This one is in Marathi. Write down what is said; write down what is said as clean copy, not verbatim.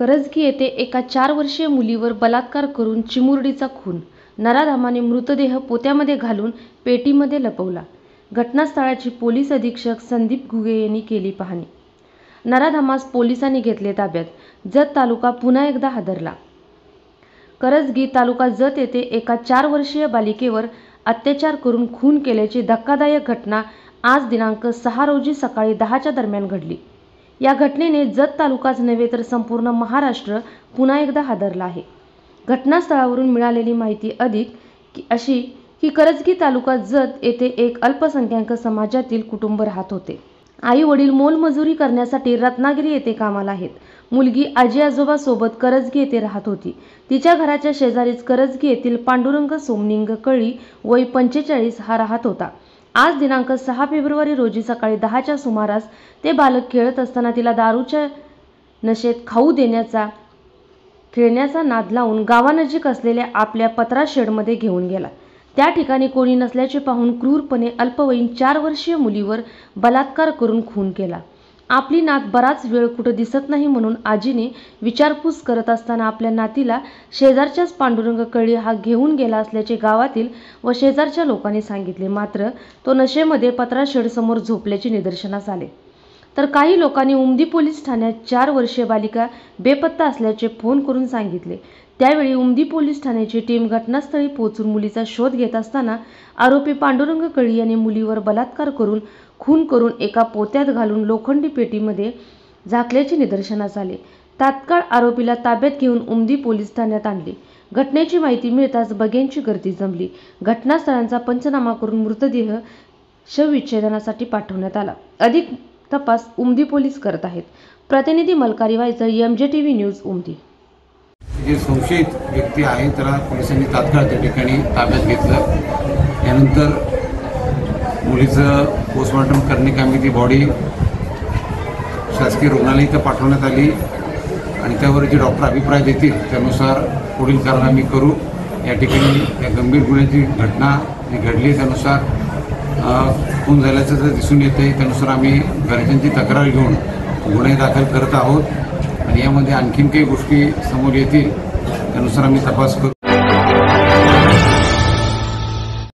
करजगी येथे एका 4 वर्षीय मुलीवर बलात्कार करून चिमुरडीचा खून, नराधमाने मृतदेह पोत्यामध्ये घालून पेटीमध्ये लपवला. घटनास्थळाची पोलीस अधीक्षक संदीप घुगे यांनी केली पाहणी. नराधमास पोलिसांनी घेतले ताब्यात. जत तालुका पुन्हा एकदा हादरला. करजगी तालुका जत येथे एका 4 वर्षीय बालिकेवर अत्याचार करून खून केल्याची धक्कादायक घटना आज दिनांक 6 रोजी सकाळी 10च्या दरम्यान घडली. या घटनेने जत तालुकाच नव्हे तर संपूर्ण महाराष्ट्र पुन्हा एकदा हादरला आहे. घटनास्थळावरून मिळालेली माहिती अशी की करजगी तालुका जत येथे एक अल्पसंख्याक समाजातील कुटुंब राहत होते. आई वडील मोलमजुरी करण्यासाठी रत्नागिरी येथे कामाला आहेत. मुलगी आजी आजोबा सोबत करजगी येथे राहत होती. तिच्या घराच्या शेजारीच करजगी येथील पांडुरंग सोमनिंग कळी वय 45 हा राहत होता. आज दिनांक 6 फेब्रुवारी रोजी सकाळी 10च्या सुमारास ते बालक खेळत असताना तिला दारूच्या नशेत खाऊ देण्याचा खेळण्याचा नाद लावून गावानजीक असलेल्या आपल्या पत्रा शेडमध्ये घेऊन गेला. त्या ठिकाणी कोणी नसल्याचे पाहून क्रूरपणे अल्पवयीन 4 वर्षीय मुलीवर बलात्कार करून खून केला. आपली नात बराच वेळ कुठं दिसत नाही म्हणून आजीने विचारपूस करत असताना आपल्या नातीला शेजारच्याच पांडुरंग कळी हा घेऊन गेला असल्याचे गावातील व शेजारच्या लोकांनी सांगितले. मात्र तो नशेमध्ये पत्रा शेडसमोर झोपल्याचे निदर्शनास आले. तर काही लोकांनी उमदी पोलीस ठाण्यात 4 वर्षीय बालिका बेपत्ता असल्याचे फोन करून सांगितले. त्यावेळी उमदी पोलीस ठाण्याची टीम घटनास्थळी पोहोचून मुलीचा शोध घेत असताना आरोपी पांडुरंग कळी यांनी मुलीवर बलात्कार करून खून करून एका पोत्यात घालून लोखंडी पेटीमध्ये झाकल्याचे निदर्शनास आले. तात्काळ आरोपीला ताब्यात घेऊन उमदी पोलीस ठाण्यात आणले. घटनेची माहिती मिळताच बघ्यांची गर्दी जमली. घटनास्थळाचा पंचनामा करून मृतदेह शवविच्छेदनासाठी पाठवण्यात आला. अधिक तपास उमदी पोलीस करत आहेत. प्रतिनिधी मलकारी वायचळ, MJTV न्यूज, उमदी. जे संशयित व्यक्ती आहे त्याला पोलिसांनी तात्काळ त्या ठिकाणी ताब्यात घेतलं. यानंतर मुलीचं पोस्टमॉर्टम करण्याकामी ती बॉडी शासकीय रुग्णालय इथं पाठवण्यात आली आणि त्यावर जे डॉक्टर अभिप्राय देतील त्यानुसार पुढील कारवाई आम्ही करू. या ठिकाणी या गंभीर गुन्ह्याची घटना जी घडली त्यानुसार खून झाल्याचं जर दिसून येते त्यानुसार आम्ही घरच्यांची तक्रार घेऊन गुन्हे दाखल करत आहोत आणि यामध्ये आणखीन काही गोष्टी समोर येतील त्यानुसार आम्ही तपास करू.